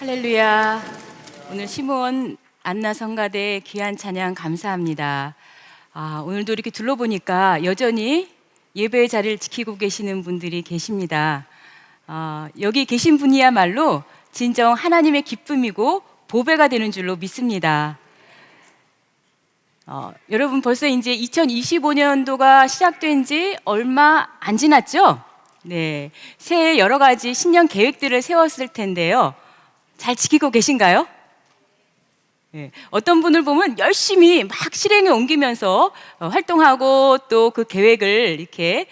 할렐루야. 오늘 시몬 안나 성가대 귀한 찬양 감사합니다. 오늘도 이렇게 둘러보니까 여전히 예배의 자리를 지키고 계시는 분들이 계십니다. 여기 계신 분이야말로 진정 하나님의 기쁨이고 보배가 되는 줄로 믿습니다. 여러분 벌써 이제 2025년도가 시작된 지 얼마 안 지났죠? 네, 새해 여러 가지 신년 계획들을 세웠을 텐데요. 잘 지키고 계신가요? 네, 어떤 분을 보면 열심히 막 실행에 옮기면서 활동하고 또 그 계획을 이렇게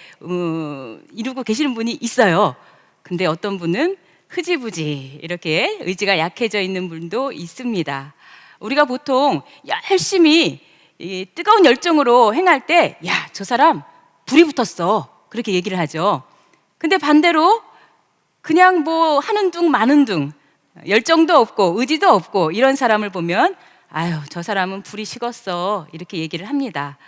이루고 계시는 분이 있어요. 근데 어떤 분은 흐지부지 이렇게 의지가 약해져 있는 분도 있습니다. 우리가 보통 열심히 이 뜨거운 열정으로 행할 때, 야, 저 사람 불이 붙었어. 그렇게 얘기를 하죠. 근데 반대로 그냥 뭐 하는 둥 마는 둥, 열정도 없고 의지도 없고 이런 사람을 보면, 아유, 저 사람은 불이 식었어. 이렇게 얘기를 합니다.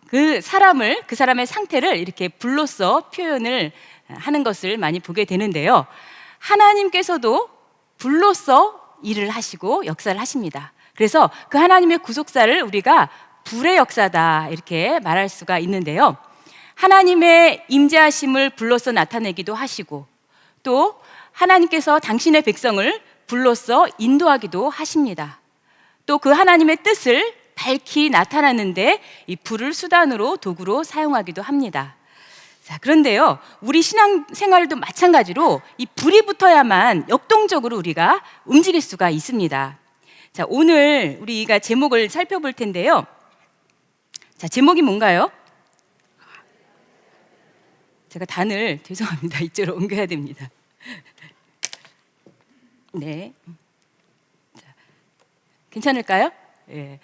그 사람의 상태를 이렇게 불로써 표현을 하는 것을 많이 보게 되는데요. 하나님께서도 불로써 일을 하시고 역사를 하십니다. 그래서 그 하나님의 구속사를 우리가 불의 역사다 이렇게 말할 수가 있는데요. 하나님의 임재하심을 불로써 나타내기도 하시고, 또 하나님께서 당신의 백성을 불로써 인도하기도 하십니다. 또 그 하나님의 뜻을 밝히 나타나는데 이 불을 수단으로 도구로 사용하기도 합니다. 자, 그런데요, 우리 신앙생활도 마찬가지로 이 불이 붙어야만 역동적으로 우리가 움직일 수가 있습니다. 자, 오늘 우리가 제목을 살펴볼 텐데요. 자, 제목이 뭔가요? 제가 단을 죄송합니다. 이쪽으로 옮겨야 됩니다. 네. 자, 괜찮을까요? 네.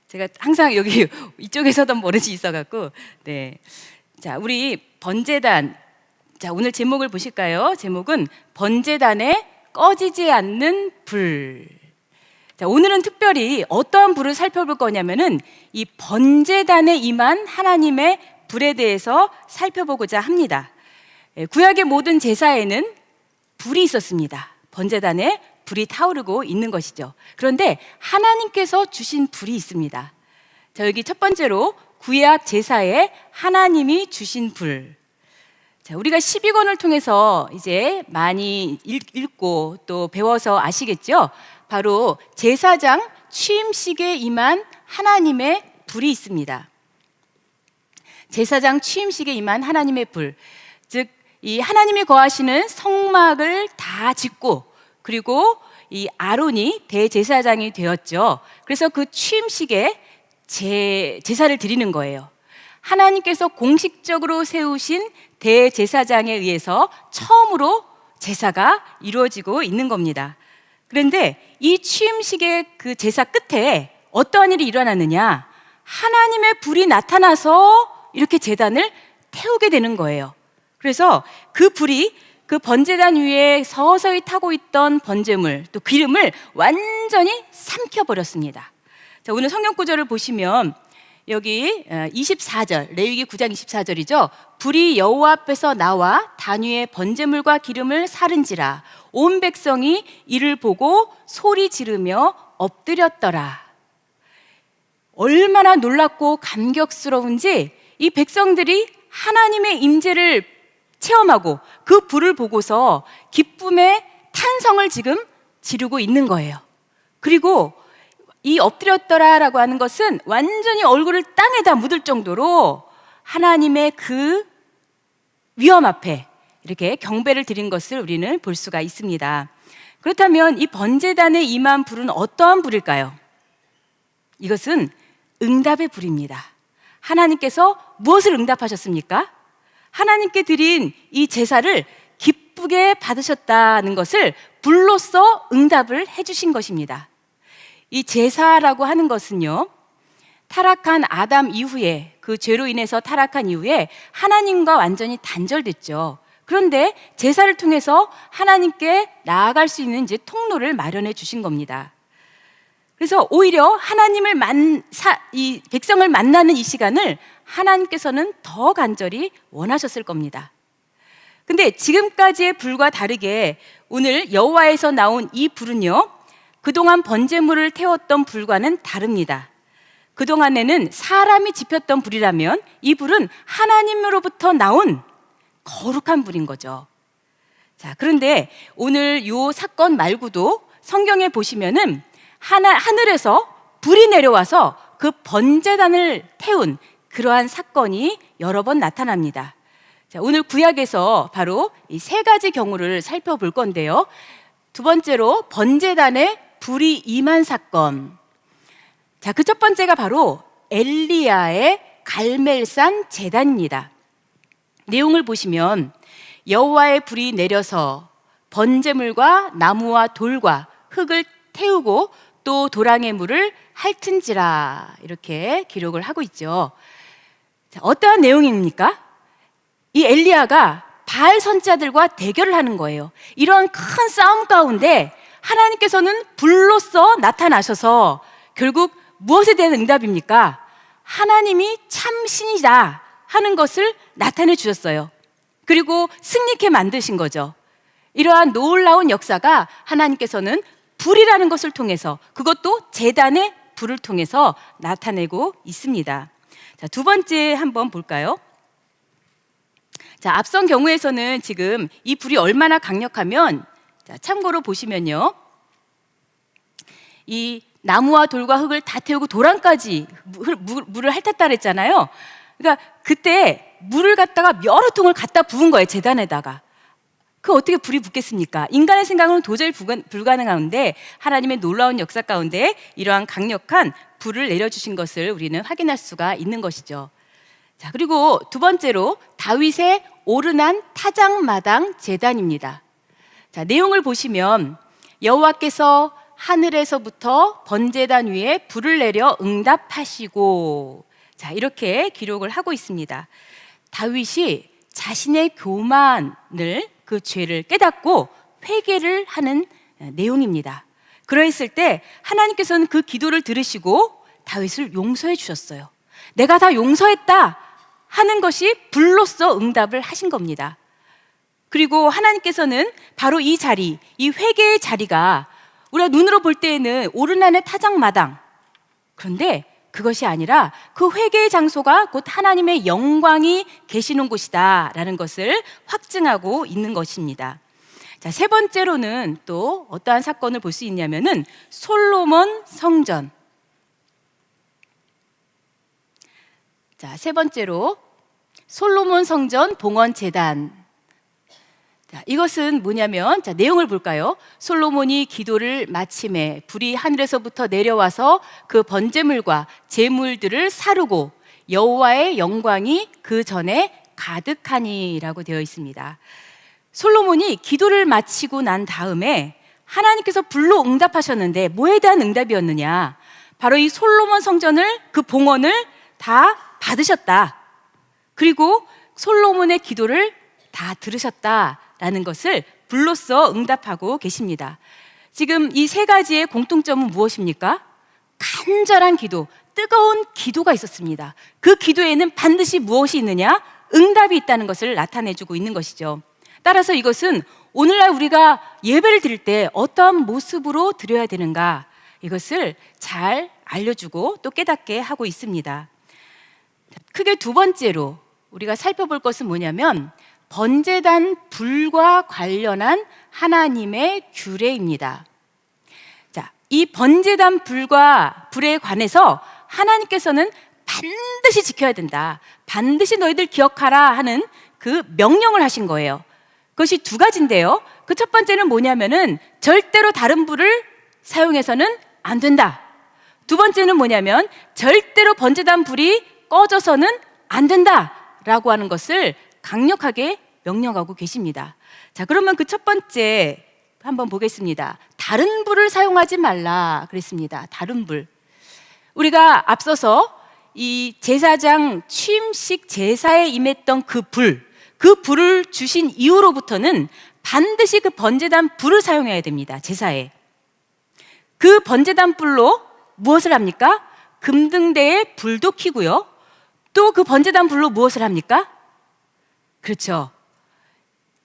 제가 항상 여기 이쪽에서도 버릇이 있어갖고, 네. 자, 우리 번제단. 자, 오늘 제목을 보실까요? 제목은 번제단에 꺼지지 않는 불. 자, 오늘은 특별히 어떠한 불을 살펴볼 거냐면은 이 번제단에 임한 하나님의 불에 대해서 살펴보고자 합니다. 구약의 모든 제사에는 불이 있었습니다. 번제단에 불이 타오르고 있는 것이죠. 그런데 하나님께서 주신 불이 있습니다. 자, 여기 첫 번째로 구약 제사에 하나님이 주신 불. 자, 우리가 12권을 통해서 이제 많이 읽고 또 배워서 아시겠죠? 바로 제사장 취임식에 임한 하나님의 불이 있습니다. 제사장 취임식에 임한 하나님의 불, 즉 이 하나님이 거하시는 성막을 다 짓고, 그리고 이 아론이 대제사장이 되었죠. 그래서 그 취임식에 제사를 드리는 거예요. 하나님께서 공식적으로 세우신 대제사장에 의해서 처음으로 제사가 이루어지고 있는 겁니다. 그런데 이 취임식의 그 제사 끝에 어떠한 일이 일어나느냐? 하나님의 불이 나타나서 이렇게 제단을 태우게 되는 거예요. 그래서 그 불이 그 번제단 위에 서서히 타고 있던 번제물, 또 기름을 완전히 삼켜버렸습니다. 자, 오늘 성경 구절을 보시면 여기 24절, 레위기 9장 24절이죠. 불이 여호와 앞에서 나와 단 위에 번제물과 기름을 사른지라 온 백성이 이를 보고 소리 지르며 엎드렸더라. 얼마나 놀랍고 감격스러운지 이 백성들이 하나님의 임재를 체험하고 그 불을 보고서 기쁨의 탄성을 지금 지르고 있는 거예요. 그리고 이 엎드렸더라라고 하는 것은 완전히 얼굴을 땅에다 묻을 정도로 하나님의 그 위엄 앞에 이렇게 경배를 드린 것을 우리는 볼 수가 있습니다. 그렇다면 이 번제단에 임한 불은 어떠한 불일까요? 이것은 응답의 불입니다. 하나님께서 무엇을 응답하셨습니까? 하나님께 드린 이 제사를 기쁘게 받으셨다는 것을 불로써 응답을 해주신 것입니다. 이 제사라고 하는 것은요, 타락한 아담 이후에, 그 죄로 인해서 타락한 이후에 하나님과 완전히 단절됐죠. 그런데 제사를 통해서 하나님께 나아갈 수 있는 이제 통로를 마련해 주신 겁니다. 그래서 오히려 이 백성을 만나는 이 시간을 하나님께서는 더 간절히 원하셨을 겁니다. 근데 지금까지의 불과 다르게 오늘 여호와에서 나온 이 불은요, 그동안 번제물을 태웠던 불과는 다릅니다. 그동안에는 사람이 지폈던 불이라면 이 불은 하나님으로부터 나온 거룩한 불인 거죠. 자, 그런데 오늘 요 사건 말고도 성경에 보시면은 하늘에서 불이 내려와서 그 번제단을 태운 그러한 사건이 여러 번 나타납니다. 자, 오늘 구약에서 바로 이 세 가지 경우를 살펴볼 건데요. 두 번째로 번제단에 불이 임한 사건. 자, 그 첫 번째가 바로 엘리야의 갈멜산 제단입니다. 내용을 보시면 여호와의 불이 내려서 번제물과 나무와 돌과 흙을 태우고 또 도랑의 물을 핥은지라, 이렇게 기록을 하고 있죠. 자, 어떠한 내용입니까? 이 엘리야가 바알 선지자들과 대결을 하는 거예요. 이런 큰 싸움 가운데 하나님께서는 불로써 나타나셔서 결국 무엇에 대한 응답입니까? 하나님이 참 신이다 하는 것을 나타내 주셨어요. 그리고 승리케 만드신 거죠. 이러한 놀라운 역사가 하나님께서는 불이라는 것을 통해서, 그것도 제단의 불을 통해서 나타내고 있습니다. 자, 두 번째 한번 볼까요? 자, 앞선 경우에서는 지금 이 불이 얼마나 강력하면, 자, 참고로 보시면요, 이 나무와 돌과 흙을 다 태우고 도랑까지 물을 핥았다 그랬잖아요. 그러니까 그때 물을 갖다가 여러 통을 갖다 부은 거예요, 제단에다가. 그 어떻게 불이 붙겠습니까? 인간의 생각으로는 도저히 불가능한데 하나님의 놀라운 역사 가운데 이러한 강력한 불을 내려주신 것을 우리는 확인할 수가 있는 것이죠. 자, 그리고 두 번째로 다윗의 오르난 타작마당 제단입니다. 자, 내용을 보시면 여호와께서 하늘에서부터 번제단 위에 불을 내려 응답하시고, 자, 이렇게 기록을 하고 있습니다. 다윗이 자신의 교만을, 그 죄를 깨닫고 회개를 하는 내용입니다. 그러했을 때 하나님께서는 그 기도를 들으시고 다윗을 용서해 주셨어요. 내가 다 용서했다 하는 것이 불로써 응답을 하신 겁니다. 그리고 하나님께서는 바로 이 자리, 이 회개의 자리가 우리가 눈으로 볼 때에는 오르난의 타작마당, 그런데 그것이 아니라 그 회개의 장소가 곧 하나님의 영광이 계시는 곳이다라는 것을 확증하고 있는 것입니다. 자, 세 번째로는 또 어떠한 사건을 볼 수 있냐면은 솔로몬 성전. 자, 세 번째로 솔로몬 성전 봉헌 제단. 자, 이것은 뭐냐면, 자, 내용을 볼까요? 솔로몬이 기도를 마침에 불이 하늘에서부터 내려와서 그 번제물과 제물들을 사르고 여호와의 영광이 그 전에 가득하니라고 되어 있습니다. 솔로몬이 기도를 마치고 난 다음에 하나님께서 불로 응답하셨는데 뭐에 대한 응답이었느냐? 바로 이 솔로몬 성전을, 그 봉헌을 다 받으셨다. 그리고 솔로몬의 기도를 다 들으셨다라는 것을 불로써 응답하고 계십니다. 지금 이 세 가지의 공통점은 무엇입니까? 간절한 기도, 뜨거운 기도가 있었습니다. 그 기도에는 반드시 무엇이 있느냐? 응답이 있다는 것을 나타내주고 있는 것이죠. 따라서 이것은 오늘날 우리가 예배를 드릴 때 어떠한 모습으로 드려야 되는가, 이것을 잘 알려주고 또 깨닫게 하고 있습니다. 크게 두 번째로 우리가 살펴볼 것은 뭐냐면 번제단 불과 관련한 하나님의 규례입니다. 자, 이 번제단 불에 관해서 하나님께서는 반드시 지켜야 된다, 반드시 너희들 기억하라 하는 그 명령을 하신 거예요. 그것이 두 가지인데요. 그 첫 번째는 뭐냐면은 절대로 다른 불을 사용해서는 안 된다. 두 번째는 뭐냐면 절대로 번제단 불이 꺼져서는 안 된다라고 하는 것을 강력하게 명령하고 계십니다. 자, 그러면 그 첫 번째 한번 보겠습니다. 다른 불을 사용하지 말라 그랬습니다. 다른 불. 우리가 앞서서 이 제사장 취임식 제사에 임했던 그 불을 주신 이후로부터는 반드시 그 번제단 불을 사용해야 됩니다. 제사에. 그 번제단 불로 무엇을 합니까? 금등대에 불도 켜고요. 또 그 번제단 불로 무엇을 합니까? 그렇죠.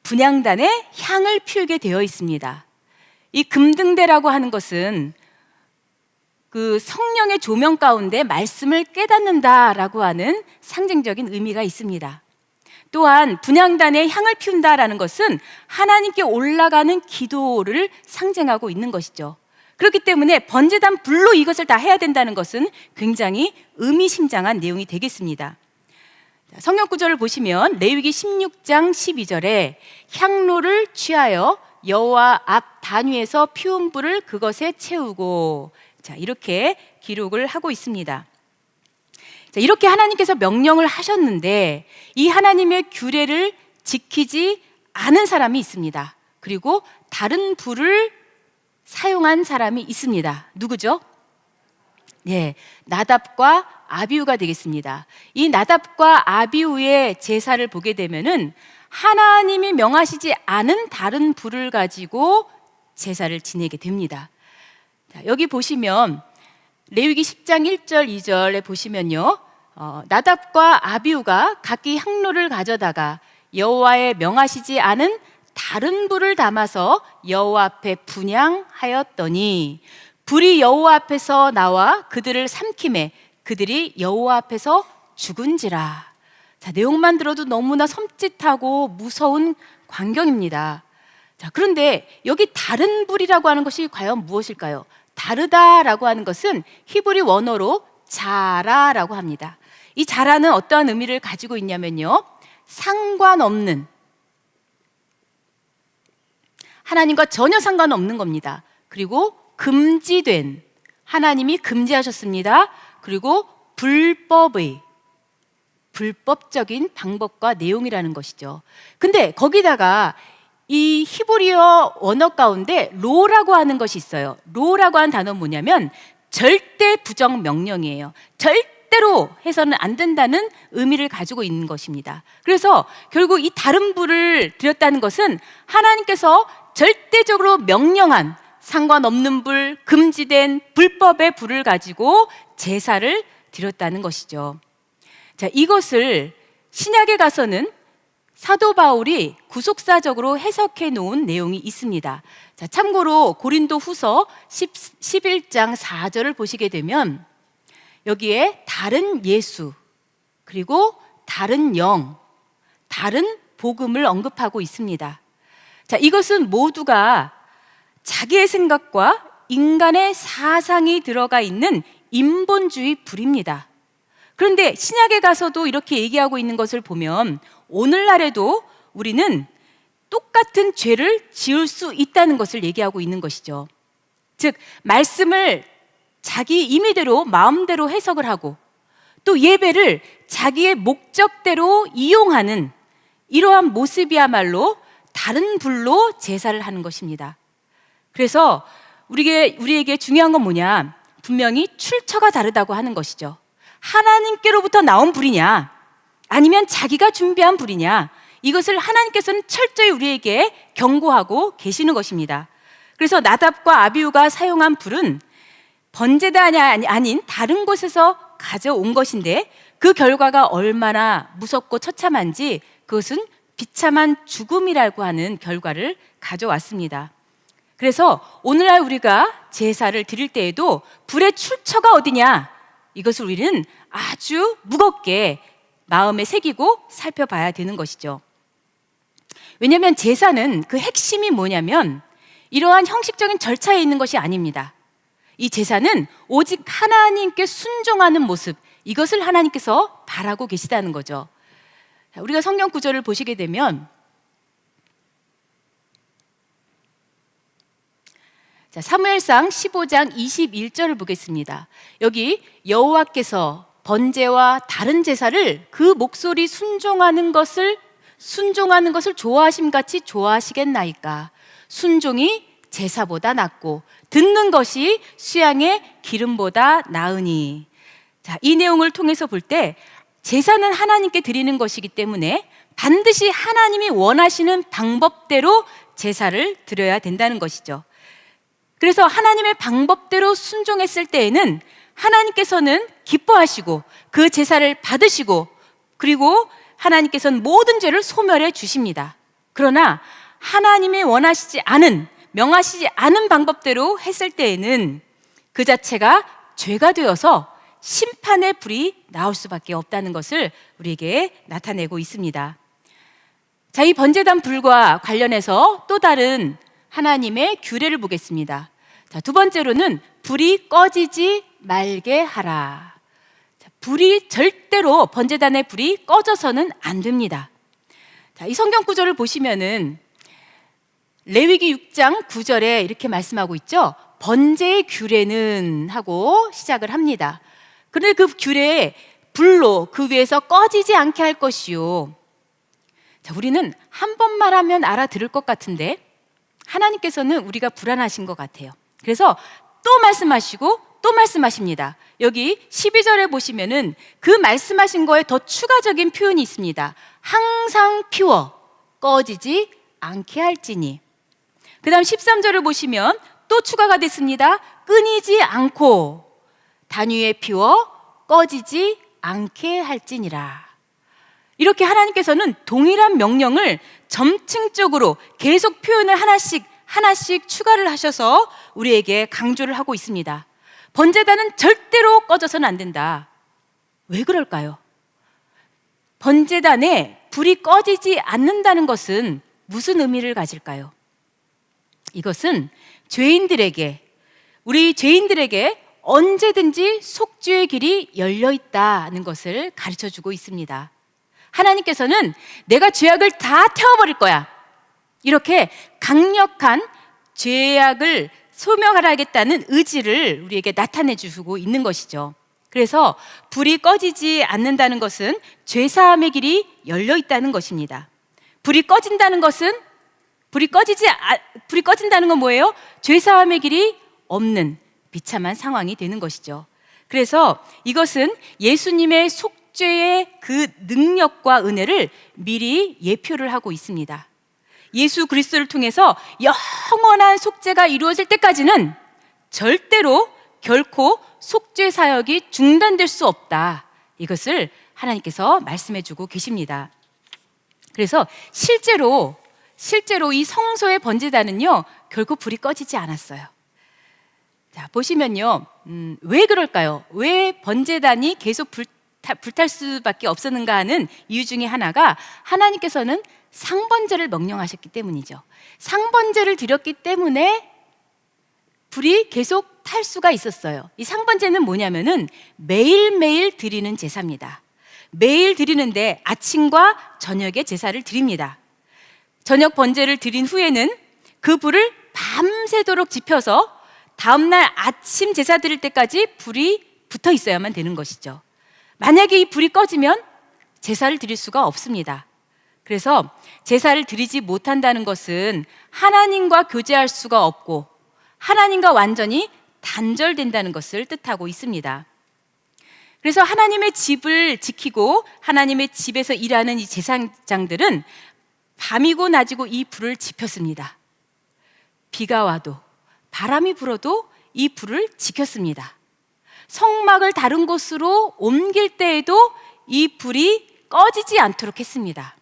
분향단에 향을 피우게 되어 있습니다. 이 금등대라고 하는 것은 그 성령의 조명 가운데 말씀을 깨닫는다라고 하는 상징적인 의미가 있습니다. 또한 분향단에 향을 피운다라는 것은 하나님께 올라가는 기도를 상징하고 있는 것이죠. 그렇기 때문에 번제단 불로 이것을 다 해야 된다는 것은 굉장히 의미심장한 내용이 되겠습니다. 성경 구절을 보시면 레위기 16장 12절에 향로를 취하여 여호와 앞 단위에서 피운 불을 그것에 채우고, 자, 이렇게 기록을 하고 있습니다. 자, 이렇게 하나님께서 명령을 하셨는데 이 하나님의 규례를 지키지 않은 사람이 있습니다. 그리고 다른 불을 사용한 사람이 있습니다. 누구죠? 네, 나답과 아비후가 되겠습니다. 이 나답과 아비후의 제사를 보게 되면은 하나님이 명하시지 않은 다른 불을 가지고 제사를 지내게 됩니다. 자, 여기 보시면 레위기 10장 1절 2절에 보시면요, 나답과 아비후가 각기 향로를 가져다가 여호와의 명하시지 않은 다른 불을 담아서 여호와 앞에 분향하였더니 불이 여호와 앞에서 나와 그들을 삼키매 그들이 여호와 앞에서 죽은지라. 자, 내용만 들어도 너무나 섬찟하고 무서운 광경입니다. 자, 그런데 여기 다른 불이라고 하는 것이 과연 무엇일까요? 다르다라고 하는 것은 히브리 원어로 자라라고 합니다. 이 자라는 어떠한 의미를 가지고 있냐면요, 상관없는, 하나님과 전혀 상관없는 겁니다. 그리고 금지된, 하나님이 금지하셨습니다. 그리고 불법적인 방법과 내용이라는 것이죠. 근데 거기다가 이 히브리어 원어 가운데 로라고 하는 것이 있어요. 로라고 하는 단어는 뭐냐면 절대 부정 명령이에요. 절대로 해서는 안 된다는 의미를 가지고 있는 것입니다. 그래서 결국 이 다른 불을 드렸다는 것은 하나님께서 절대적으로 명령한 상관없는 불, 금지된 불법의 불을 가지고 제사를 드렸다는 것이죠. 자, 이것을 신약에 가서는 사도 바울이 구속사적으로 해석해 놓은 내용이 있습니다. 자, 참고로 고린도 후서 11장 4절을 보시게 되면 여기에 다른 예수, 그리고 다른 영, 다른 복음을 언급하고 있습니다. 자, 이것은 모두가 자기의 생각과 인간의 사상이 들어가 있는 인본주의 불입니다. 그런데 신약에 가서도 이렇게 얘기하고 있는 것을 보면 오늘날에도 우리는 똑같은 죄를 지을 수 있다는 것을 얘기하고 있는 것이죠. 즉, 말씀을 자기 임의대로 마음대로 해석을 하고 또 예배를 자기의 목적대로 이용하는 이러한 모습이야말로 다른 불로 제사를 하는 것입니다. 그래서 우리에게 중요한 건 뭐냐? 분명히 출처가 다르다고 하는 것이죠. 하나님께로부터 나온 불이냐, 아니면 자기가 준비한 불이냐, 이것을 하나님께서는 철저히 우리에게 경고하고 계시는 것입니다. 그래서 나답과 아비후가 사용한 불은 번제단이 아닌 다른 곳에서 가져온 것인데 그 결과가 얼마나 무섭고 처참한지 그것은 비참한 죽음이라고 하는 결과를 가져왔습니다. 그래서 오늘날 우리가 제사를 드릴 때에도 불의 출처가 어디냐, 이것을 우리는 아주 무겁게 마음에 새기고 살펴봐야 되는 것이죠. 왜냐하면 제사는 그 핵심이 뭐냐면 이러한 형식적인 절차에 있는 것이 아닙니다. 이 제사는 오직 하나님께 순종하는 모습, 이것을 하나님께서 바라고 계시다는 거죠. 우리가 성경 구절을 보시게 되면 자, 사무엘상 15장 21절을 보겠습니다. 여기 여호와께서 번제와 다른 제사를 그 목소리 순종하는 것을 좋아하심같이 좋아하시겠나이까. 순종이 제사보다 낫고 듣는 것이 수양의 기름보다 나으니. 자, 이 내용을 통해서 볼 때 제사는 하나님께 드리는 것이기 때문에 반드시 하나님이 원하시는 방법대로 제사를 드려야 된다는 것이죠. 그래서 하나님의 방법대로 순종했을 때에는 하나님께서는 기뻐하시고 그 제사를 받으시고, 그리고 하나님께서는 모든 죄를 소멸해 주십니다. 그러나 하나님이 원하시지 않은, 명하시지 않은 방법대로 했을 때에는 그 자체가 죄가 되어서 심판의 불이 나올 수밖에 없다는 것을 우리에게 나타내고 있습니다. 자, 이 번제단 불과 관련해서 또 다른 하나님의 규례를 보겠습니다. 자, 두 번째로는 불이 꺼지지 말게 하라. 자, 불이 절대로, 번제단의 불이 꺼져서는 안 됩니다. 자, 이 성경 구절을 보시면은 레위기 6장 9절에 이렇게 말씀하고 있죠. 번제의 규례는 하고 시작을 합니다. 그런데 그 규례에 불로 그 위에서 꺼지지 않게 할 것이요. 자, 우리는 한 번 말하면 알아들을 것 같은데 하나님께서는 우리가 불안하신 것 같아요. 그래서 또 말씀하시고 또 말씀하십니다. 여기 12절에 보시면은 그 말씀하신 거에 더 추가적인 표현이 있습니다. 항상 피워 꺼지지 않게 할지니. 그 다음 13절을 보시면 또 추가가 됐습니다. 끊이지 않고 단위에 피워 꺼지지 않게 할지니라. 이렇게 하나님께서는 동일한 명령을 점층적으로 계속 표현을 하나씩 추가를 하셔서 우리에게 강조를 하고 있습니다. 번제단은 절대로 꺼져서는 안 된다. 왜 그럴까요? 번제단에 불이 꺼지지 않는다는 것은 무슨 의미를 가질까요? 이것은 우리 죄인들에게 언제든지 속죄의 길이 열려 있다는 것을 가르쳐 주고 있습니다. 하나님께서는 내가 죄악을 다 태워버릴 거야, 이렇게 강력한 죄악을 소멸하겠다는 의지를 우리에게 나타내 주고 있는 것이죠. 그래서 불이 꺼지지 않는다는 것은 죄사함의 길이 열려 있다는 것입니다. 불이 꺼진다는 건 뭐예요? 죄사함의 길이 없는 비참한 상황이 되는 것이죠. 그래서 이것은 예수님의 속죄의 그 능력과 은혜를 미리 예표를 하고 있습니다. 예수 그리스도를 통해서 영원한 속죄가 이루어질 때까지는 절대로 결코 속죄 사역이 중단될 수 없다. 이것을 하나님께서 말씀해 주고 계십니다. 그래서 실제로 이 성소의 번제단은요, 결코 불이 꺼지지 않았어요. 자, 보시면요, 왜 그럴까요? 왜 번제단이 계속 불탈 수밖에 없었는가 하는 이유 중에 하나가 하나님께서는 상번제를 명령하셨기 때문이죠. 상번제를 드렸기 때문에 불이 계속 탈 수가 있었어요. 이 상번제는 뭐냐면은 매일매일 드리는 제사입니다. 매일 드리는데 아침과 저녁에 제사를 드립니다. 저녁 번제를 드린 후에는 그 불을 밤새도록 지펴서 다음날 아침 제사 드릴 때까지 불이 붙어 있어야만 되는 것이죠. 만약에 이 불이 꺼지면 제사를 드릴 수가 없습니다. 그래서 제사를 드리지 못한다는 것은 하나님과 교제할 수가 없고 하나님과 완전히 단절된다는 것을 뜻하고 있습니다. 그래서 하나님의 집을 지키고 하나님의 집에서 일하는 이 제사장들은 밤이고 낮이고 이 불을 지켰습니다. 비가 와도 바람이 불어도 이 불을 지켰습니다. 성막을 다른 곳으로 옮길 때에도 이 불이 꺼지지 않도록 했습니다.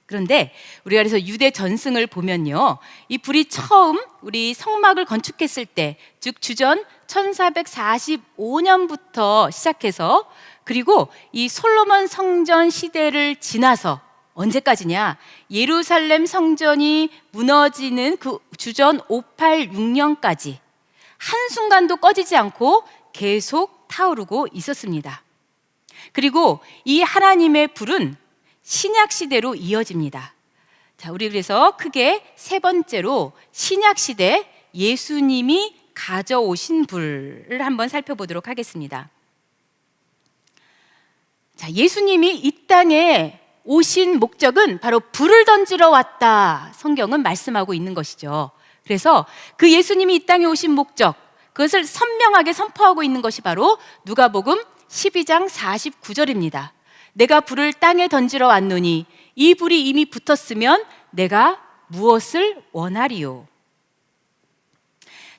그런데 우리가 그래서 유대 전승을 보면요, 이 불이 처음 우리 성막을 건축했을 때, 즉 주전 1445년부터 시작해서 그리고 이 솔로몬 성전 시대를 지나서 언제까지냐, 예루살렘 성전이 무너지는 그 주전 586년까지 한순간도 꺼지지 않고 계속 타오르고 있었습니다. 그리고 이 하나님의 불은 신약 시대로 이어집니다. 자, 우리 그래서 크게 세 번째로 신약 시대 예수님이 가져오신 불을 한번 살펴보도록 하겠습니다. 자, 예수님이 이 땅에 오신 목적은 바로 불을 던지러 왔다, 성경은 말씀하고 있는 것이죠. 그래서 그 예수님이 이 땅에 오신 목적, 그것을 선명하게 선포하고 있는 것이 바로 누가복음 12장 49절입니다. 내가 불을 땅에 던지러 왔노니 이 불이 이미 붙었으면 내가 무엇을 원하리요.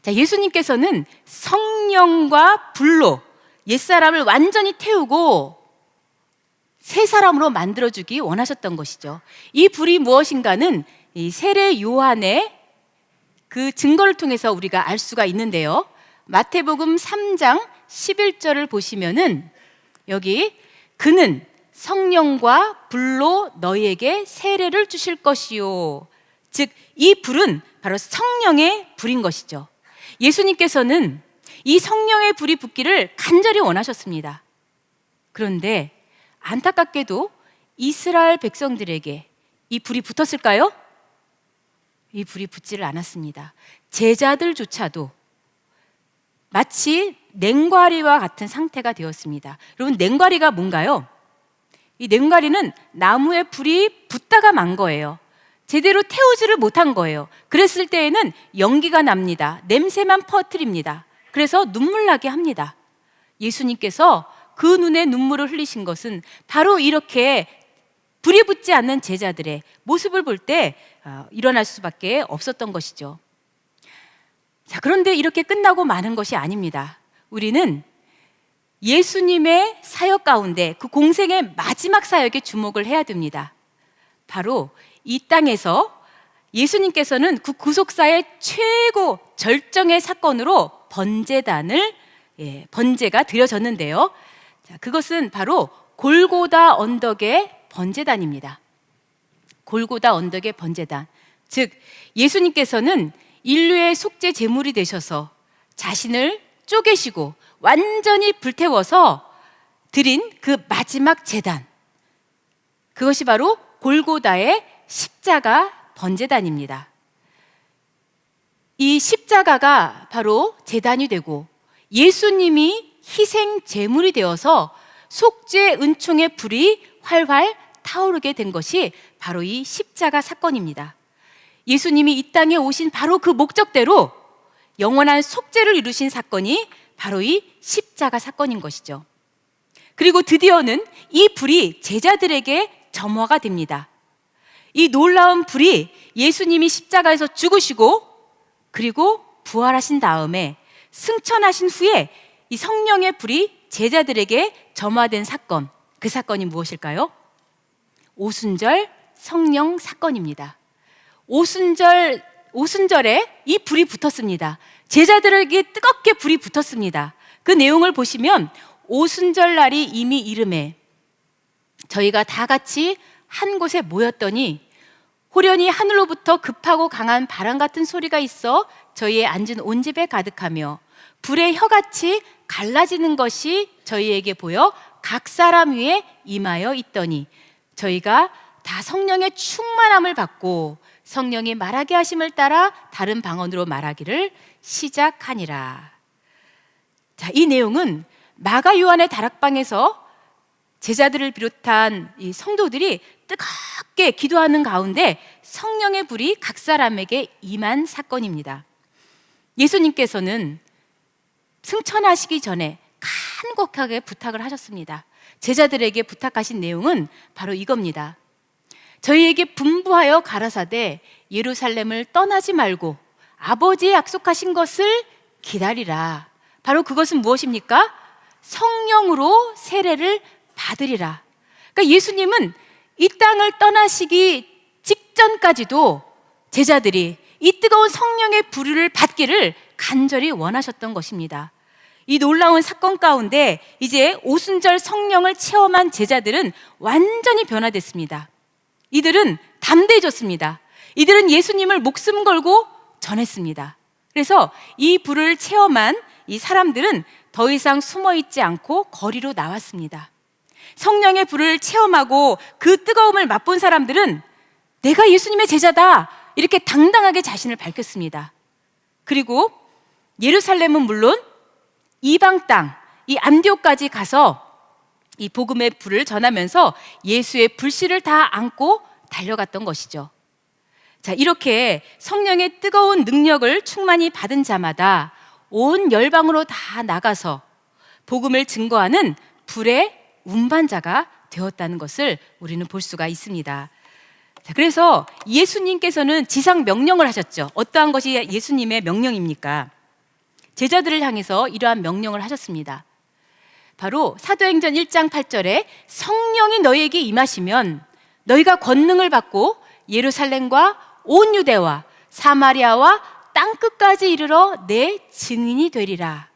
자, 예수님께서는 성령과 불로 옛사람을 완전히 태우고 새 사람으로 만들어주기 원하셨던 것이죠. 이 불이 무엇인가는 이 세례 요한의 그 증거를 통해서 우리가 알 수가 있는데요. 마태복음 3장 11절을 보시면은 여기 그는 성령과 불로 너희에게 세례를 주실 것이요. 즉, 이 불은 바로 성령의 불인 것이죠. 예수님께서는 이 성령의 불이 붙기를 간절히 원하셨습니다. 그런데 안타깝게도 이스라엘 백성들에게 이 불이 붙었을까요? 이 불이 붙지를 않았습니다. 제자들조차도 마치 냉과리와 같은 상태가 되었습니다. 여러분, 냉과리가 뭔가요? 이 냉과리는 나무에 불이 붙다가 만 거예요. 제대로 태우지를 못한 거예요. 그랬을 때에는 연기가 납니다. 냄새만 퍼뜨립니다. 그래서 눈물 나게 합니다. 예수님께서 그 눈에 눈물을 흘리신 것은 바로 이렇게 불이 붙지 않는 제자들의 모습을 볼 때 일어날 수밖에 없었던 것이죠. 자, 그런데 이렇게 끝나고 마는 것이 아닙니다. 우리는 예수님의 사역 가운데 그 공생의 마지막 사역에 주목을 해야 됩니다. 바로 이 땅에서 예수님께서는 그 구속사의 최고 절정의 사건으로 번제가 드려졌는데요. 자, 그것은 바로 골고다 언덕의 번제단입니다. 골고다 언덕의 번제단. 즉, 예수님께서는 인류의 속죄 제물이 되셔서 자신을 쪼개시고 완전히 불태워서 드린 그 마지막 제단. 그것이 바로 골고다의 십자가 번제단입니다. 이 십자가가 바로 제단이 되고 예수님이 희생 제물이 되어서 속죄 은총의 불이 활활 타오르게 된 것이 바로 이 십자가 사건입니다. 예수님이 이 땅에 오신 바로 그 목적대로 영원한 속죄를 이루신 사건이 바로 이 십자가 사건인 것이죠. 그리고 드디어는 이 불이 제자들에게 점화가 됩니다. 이 놀라운 불이 예수님이 십자가에서 죽으시고 그리고 부활하신 다음에 승천하신 후에 이 성령의 불이 제자들에게 점화된 사건, 그 사건이 무엇일까요? 오순절 성령 사건입니다. 오순절에 이 불이 붙었습니다. 제자들에게 뜨겁게 불이 붙었습니다. 그 내용을 보시면 오순절 날이 이미 이름에 저희가 다 같이 한 곳에 모였더니 호련히 하늘로부터 급하고 강한 바람 같은 소리가 있어 저희의 앉은 온 집에 가득하며 불의 혀같이 갈라지는 것이 저희에게 보여 각 사람 위에 임하여 있더니 저희가 다 성령의 충만함을 받고 성령이 말하게 하심을 따라 다른 방언으로 말하기를 시작하니라. 자, 이 내용은 마가 요한의 다락방에서 제자들을 비롯한 이 성도들이 뜨겁게 기도하는 가운데 성령의 불이 각 사람에게 임한 사건입니다. 예수님께서는 승천하시기 전에 간곡하게 부탁을 하셨습니다. 제자들에게 부탁하신 내용은 바로 이겁니다. 저희에게 분부하여 가라사대 예루살렘을 떠나지 말고 아버지의 약속하신 것을 기다리라. 바로 그것은 무엇입니까? 성령으로 세례를 받으리라. 그러니까 예수님은 이 땅을 떠나시기 직전까지도 제자들이 이 뜨거운 성령의 불을 받기를 간절히 원하셨던 것입니다. 이 놀라운 사건 가운데 이제 오순절 성령을 체험한 제자들은 완전히 변화됐습니다. 이들은 담대해졌습니다. 이들은 예수님을 목숨 걸고 전했습니다. 그래서 이 불을 체험한 이 사람들은 더 이상 숨어있지 않고 거리로 나왔습니다. 성령의 불을 체험하고 그 뜨거움을 맛본 사람들은 내가 예수님의 제자다, 이렇게 당당하게 자신을 밝혔습니다. 그리고 예루살렘은 물론 이방 땅, 이 안디옥까지 가서 이 복음의 불을 전하면서 예수의 불씨를 다 안고 달려갔던 것이죠. 자, 이렇게 성령의 뜨거운 능력을 충만히 받은 자마다 온 열방으로 다 나가서 복음을 증거하는 불의 운반자가 되었다는 것을 우리는 볼 수가 있습니다. 자, 그래서 예수님께서는 지상 명령을 하셨죠. 어떠한 것이 예수님의 명령입니까? 제자들을 향해서 이러한 명령을 하셨습니다. 바로 사도행전 1장 8절에 성령이 너희에게 임하시면 너희가 권능을 받고 예루살렘과 온 유대와 사마리아와 땅끝까지 이르러 내 증인이 되리라.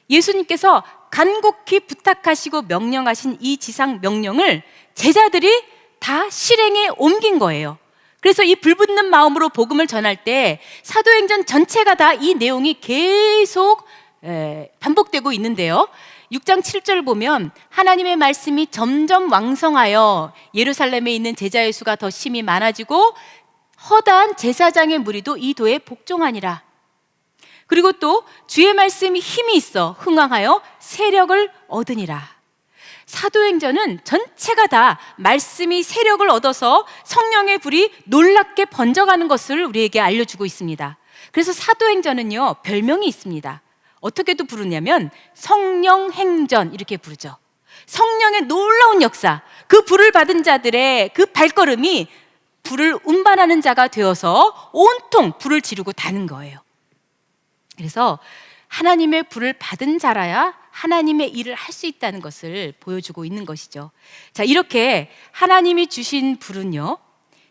예수님께서 간곡히 부탁하시고 명령하신 이 지상 명령을 제자들이 다 실행에 옮긴 거예요. 그래서 이 불붙는 마음으로 복음을 전할 때 사도행전 전체가 다 이 내용이 계속 반복되고 있는데요. 6장 7절 보면 하나님의 말씀이 점점 왕성하여 예루살렘에 있는 제자의 수가 더 심히 많아지고 허다한 제사장의 무리도 이 도에 복종하니라. 그리고 또 주의 말씀이 힘이 있어 흥왕하여 세력을 얻으니라. 사도행전은 전체가 다 말씀이 세력을 얻어서 성령의 불이 놀랍게 번져가는 것을 우리에게 알려주고 있습니다. 그래서 사도행전은요, 별명이 있습니다. 어떻게도 부르냐면 성령행전 이렇게 부르죠. 성령의 놀라운 역사, 그 불을 받은 자들의 그 발걸음이 불을 운반하는 자가 되어서 온통 불을 지르고 다는 거예요. 그래서 하나님의 불을 받은 자라야 하나님의 일을 할 수 있다는 것을 보여주고 있는 것이죠. 자, 이렇게 하나님이 주신 불은요,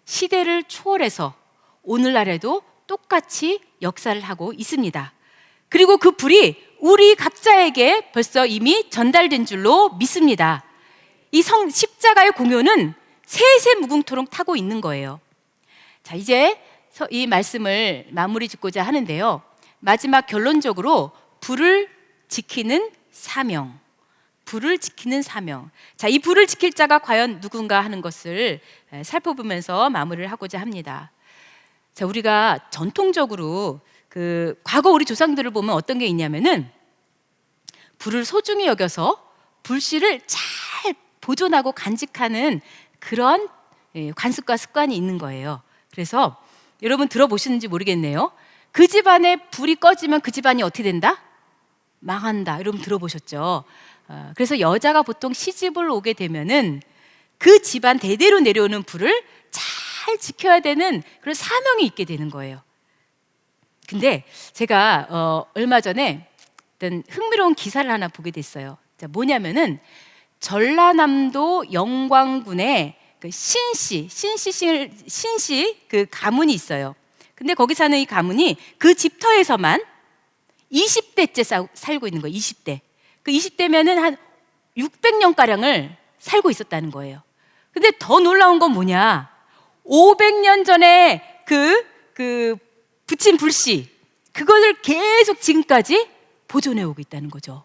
시대를 초월해서 오늘날에도 똑같이 역사를 하고 있습니다. 그리고 그 불이 우리 각자에게 벌써 이미 전달된 줄로 믿습니다. 이 십자가의 공효는 세세무궁토록 타고 있는 거예요. 자, 이제 이 말씀을 마무리 짓고자 하는데요. 마지막 결론적으로 불을 지키는 사명. 불을 지키는 사명. 자, 이 불을 지킬 자가 과연 누군가 하는 것을 살펴보면서 마무리를 하고자 합니다. 자, 우리가 전통적으로 과거 우리 조상들을 보면 어떤 게 있냐면은 불을 소중히 여겨서 불씨를 잘 보존하고 간직하는 그런 관습과 습관이 있는 거예요. 그래서 여러분 들어보시는지 모르겠네요. 그 집안에 불이 꺼지면 그 집안이 어떻게 된다? 망한다. 여러분 들어보셨죠? 그래서 여자가 보통 시집을 오게 되면은 그 집안 대대로 내려오는 불을 잘 지켜야 되는 그런 사명이 있게 되는 거예요. 근데 제가 얼마 전에 어떤 흥미로운 기사를 하나 보게 됐어요. 자, 뭐냐면은 전라남도 영광군에 그 신씨 그 가문이 있어요. 근데 거기 사는 이 가문이 그 집터에서만 20대째 살고 있는 거예요. 20대. 그 20대면은 한 600년가량을 살고 있었다는 거예요. 근데 더 놀라운 건 뭐냐? 500년 전에 그 붙인 불씨, 그것을 계속 지금까지 보존해 오고 있다는 거죠.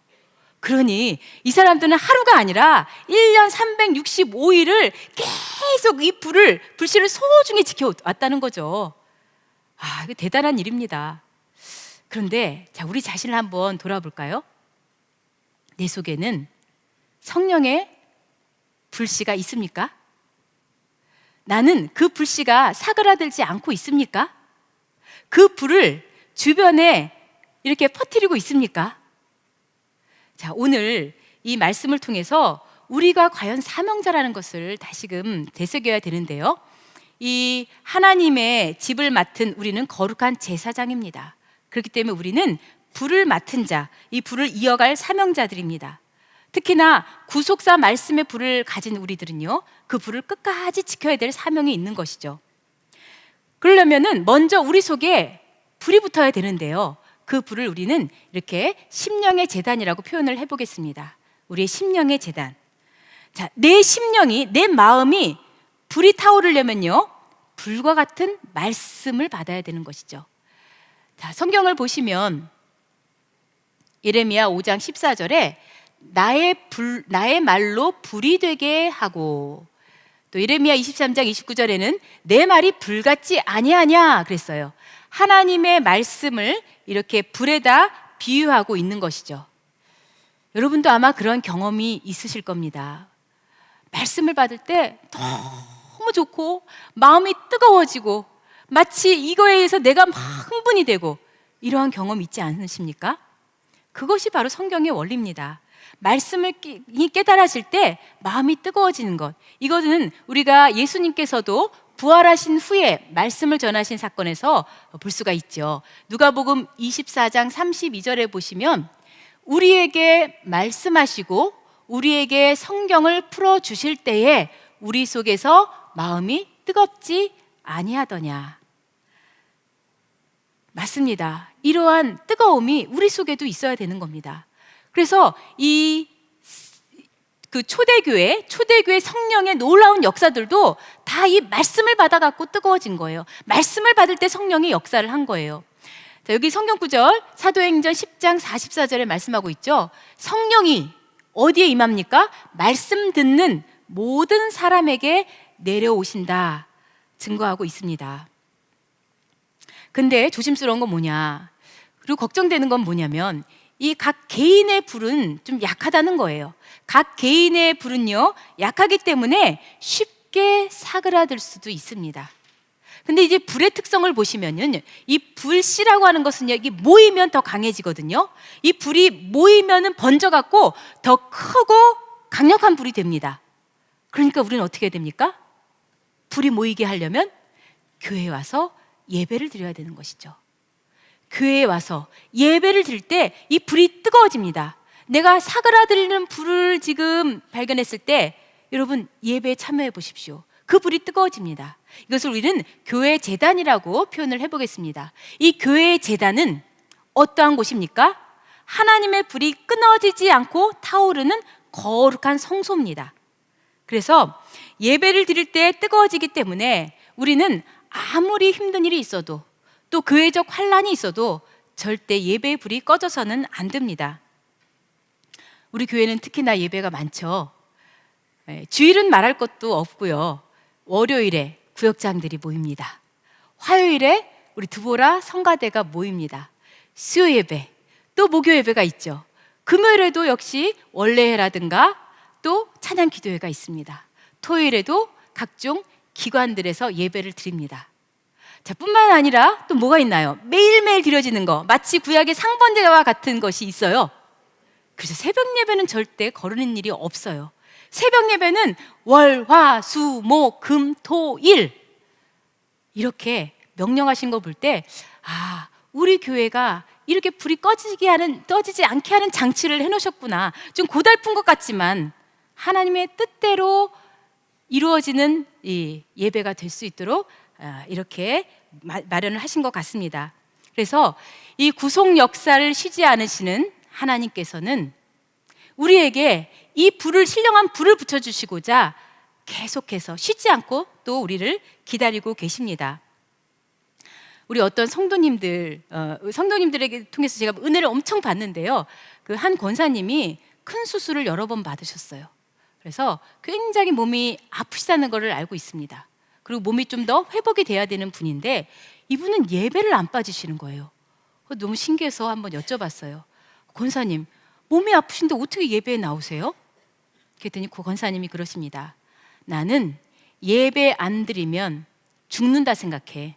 그러니 이 사람들은 하루가 아니라 1년 365일을 계속 이 불씨를 소중히 지켜왔다는 거죠. 아, 이거 대단한 일입니다. 그런데 자, 우리 자신을 한번 돌아볼까요? 내 속에는 성령의 불씨가 있습니까? 나는 그 불씨가 사그라들지 않고 있습니까? 그 불을 주변에 이렇게 퍼뜨리고 있습니까? 자, 오늘 이 말씀을 통해서 우리가 과연 사명자라는 것을 다시금 되새겨야 되는데요. 이 하나님의 집을 맡은 우리는 거룩한 제사장입니다. 그렇기 때문에 우리는 불을 맡은 자, 이 불을 이어갈 사명자들입니다. 특히나 구속사 말씀의 불을 가진 우리들은요, 그 불을 끝까지 지켜야 될 사명이 있는 것이죠. 그러려면은 먼저 우리 속에 불이 붙어야 되는데요. 그 불을 우리는 이렇게 심령의 제단이라고 표현을 해보겠습니다. 우리의 심령의 제단. 자, 내 심령이, 내 마음이 불이 타오르려면요, 불과 같은 말씀을 받아야 되는 것이죠. 자, 성경을 보시면 예레미야 5장 14절에 나의 말로 불이 되게 하고, 또 예레미야 23장 29절에는 내 말이 불같지 아니하냐 그랬어요. 하나님의 말씀을 이렇게 불에다 비유하고 있는 것이죠. 여러분도 아마 그런 경험이 있으실 겁니다. 말씀을 받을 때 너무 좋고 마음이 뜨거워지고 마치 이거에 의해서 내가 막 흥분이 되고 이러한 경험 있지 않으십니까? 그것이 바로 성경의 원리입니다. 말씀을 깨달아질 때 마음이 뜨거워지는 것, 이것은 우리가 예수님께서도 부활하신 후에 말씀을 전하신 사건에서 볼 수가 있죠. 누가복음 24장 32절에 보시면 우리에게 말씀하시고 우리에게 성경을 풀어 주실 때에 우리 속에서 마음이 뜨겁지 아니하더냐. 맞습니다. 이러한 뜨거움이 우리 속에도 있어야 되는 겁니다. 그래서 초대교회 성령의 놀라운 역사들도 다 이 말씀을 받아갖고 뜨거워진 거예요. 말씀을 받을 때 성령이 역사를 한 거예요. 자, 여기 성경 구절 사도행전 10장 44절에 말씀하고 있죠. 성령이 어디에 임합니까? 말씀 듣는 모든 사람에게 내려오신다 증거하고 있습니다. 근데 조심스러운 건 뭐냐, 그리고 걱정되는 건 뭐냐면 이 각 개인의 불은 좀 약하다는 거예요. 각 개인의 불은요 약하기 때문에 쉽게 사그라들 수도 있습니다. 근데 이제 불의 특성을 보시면은 이 불씨라고 하는 것은요, 이게 모이면 더 강해지거든요. 이 불이 모이면은 번져갖고 더 크고 강력한 불이 됩니다. 그러니까 우리는 어떻게 해야 됩니까? 불이 모이게 하려면 교회에 와서 예배를 드려야 되는 것이죠. 교회에 와서 예배를 드릴 때 이 불이 뜨거워집니다. 내가 사그라들는 불을 지금 발견했을 때 여러분 예배에 참여해 보십시오. 그 불이 뜨거워집니다. 이것을 우리는 교회 제단이라고 표현을 해보겠습니다. 이 교회 제단은 어떠한 곳입니까? 하나님의 불이 끊어지지 않고 타오르는 거룩한 성소입니다. 그래서 예배를 드릴 때 뜨거워지기 때문에 우리는 아무리 힘든 일이 있어도 또 교회적 환란이 있어도 절대 예배의 불이 꺼져서는 안 됩니다. 우리 교회는 특히나 예배가 많죠. 주일은 말할 것도 없고요. 월요일에 구역장들이 모입니다. 화요일에 우리 드보라 성가대가 모입니다. 수요 예배, 또 목요 예배가 있죠. 금요일에도 역시 원례회라든가 또 찬양 기도회가 있습니다. 토요일에도 각종 기관들에서 예배를 드립니다. 자, 뿐만 아니라 또 뭐가 있나요? 매일매일 드려지는 거, 마치 구약의 상번제와 같은 것이 있어요. 그래서 새벽 예배는 절대 거르는 일이 없어요. 새벽 예배는 월, 화, 수, 목, 금, 토, 일 이렇게 명령하신 거 볼 때 우리 교회가 이렇게 불이 꺼지지 않게 하는 장치를 해놓으셨구나. 좀 고달픈 것 같지만 하나님의 뜻대로 이루어지는 이 예배가 될 수 있도록 이렇게 마련을 하신 것 같습니다. 그래서 이 구속 역사를 쉬지 않으시는 하나님께서는 우리에게 이 신령한 불을 붙여주시고자 계속해서 쉬지 않고 또 우리를 기다리고 계십니다. 우리 어떤 성도님들에게 통해서 제가 은혜를 엄청 받는데요. 그 한 권사님이 큰 수술을 여러 번 받으셨어요. 그래서 굉장히 몸이 아프시다는 것을 알고 있습니다. 그리고 몸이 좀 더 회복이 돼야 되는 분인데 이분은 예배를 안 빠지시는 거예요. 너무 신기해서 한번 여쭤봤어요. 권사님, 몸이 아프신데 어떻게 예배에 나오세요? 그랬더니 그 권사님이 그러십니다. 나는 예배 안 드리면 죽는다 생각해.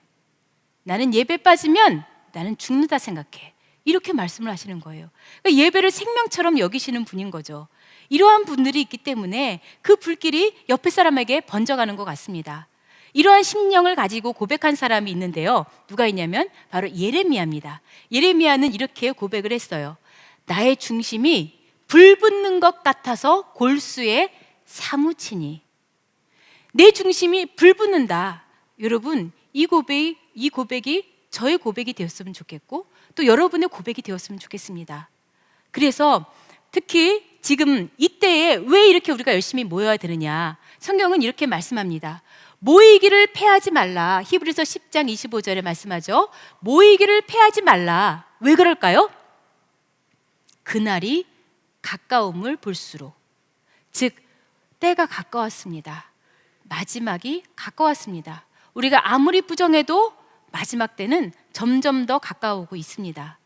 나는 예배 빠지면 나는 죽는다 생각해. 이렇게 말씀을 하시는 거예요. 그러니까 예배를 생명처럼 여기시는 분인 거죠. 이러한 분들이 있기 때문에 그 불길이 옆에 사람에게 번져가는 것 같습니다. 이러한 심령을 가지고 고백한 사람이 있는데요. 누가 있냐면 바로 예레미야입니다. 예레미야는 이렇게 고백을 했어요. 나의 중심이 불 붙는 것 같아서 골수에 사무치니. 내 중심이 불 붙는다. 여러분, 이 고백이 저의 고백이 되었으면 좋겠고 또 여러분의 고백이 되었으면 좋겠습니다. 그래서 특히 지금 이때에 왜 이렇게 우리가 열심히 모여야 되느냐, 성경은 이렇게 말씀합니다. 모이기를 패하지 말라. 히브리서 10장 25절에 말씀하죠. 모이기를 패하지 말라. 왜 그럴까요? 그날이 가까움을 볼수록, 즉 때가 가까웠습니다. 마지막이 가까웠습니다. 우리가 아무리 부정해도 마지막 때는 점점 더 가까워오고 있습니다.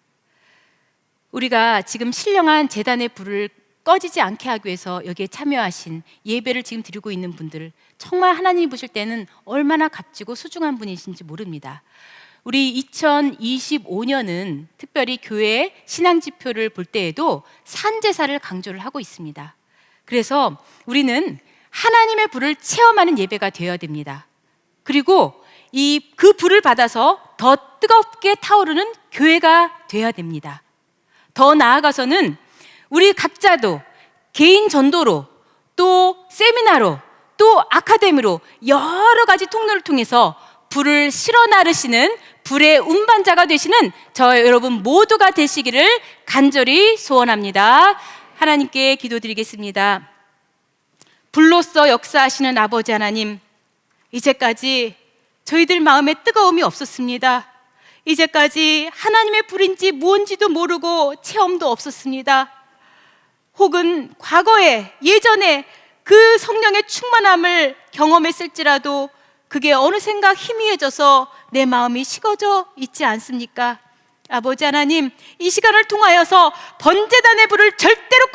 우리가 지금 신령한 제단의 불을 꺼지지 않게 하기 위해서 여기에 참여하신, 예배를 지금 드리고 있는 분들, 정말 하나님이 보실 때는 얼마나 값지고 소중한 분이신지 모릅니다. 우리 2025년은 특별히 교회의 신앙지표를 볼 때에도 산제사를 강조를 하고 있습니다. 그래서 우리는 하나님의 불을 체험하는 예배가 되어야 됩니다. 그리고 그 불을 받아서 더 뜨겁게 타오르는 교회가 되어야 됩니다. 더 나아가서는 우리 각자도 개인 전도로, 또 세미나로, 또 아카데미로 여러 가지 통로를 통해서 불을 실어 나르시는 불의 운반자가 되시는 저 여러분 모두가 되시기를 간절히 소원합니다. 하나님께 기도드리겠습니다. 불로써 역사하시는 아버지 하나님, 이제까지 저희들 마음에 뜨거움이 없었습니다. 이제까지 하나님의 불인지 무언지도 모르고 체험도 없었습니다. 혹은 과거에, 예전에 그 성령의 충만함을 경험했을지라도 그게 어느샌가 희미해져서 내 마음이 식어져 있지 않습니까? 아버지 하나님, 이 시간을 통하여서 번제단의 불을 절대로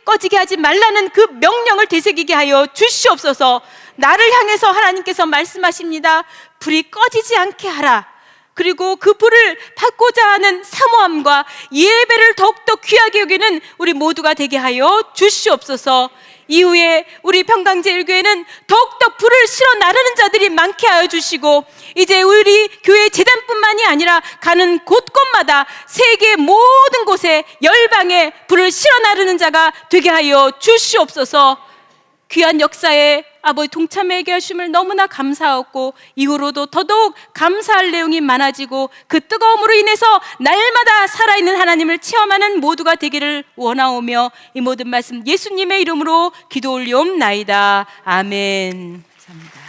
꺼지게 하지 말라는 그 명령을 되새기게 하여 주시옵소서. 나를 향해서 하나님께서 말씀하십니다. 불이 꺼지지 않게 하라. 그리고 그 불을 받고자 하는 사모함과 예배를 더욱더 귀하게 여기는 우리 모두가 되게 하여 주시옵소서. 이후에 우리 평강제일교회는 더욱더 불을 실어 나르는 자들이 많게 하여 주시고, 이제 우리 교회 재단뿐만이 아니라 가는 곳곳마다 세계 모든 곳에 열방에 불을 실어 나르는 자가 되게 하여 주시옵소서. 귀한 역사에 아버지 동참하게 하심을 너무나 감사하고, 이후로도 더더욱 감사할 내용이 많아지고 그 뜨거움으로 인해서 날마다 살아있는 하나님을 체험하는 모두가 되기를 원하오며, 이 모든 말씀 예수님의 이름으로 기도 올리옵나이다. 아멘. 감사합니다.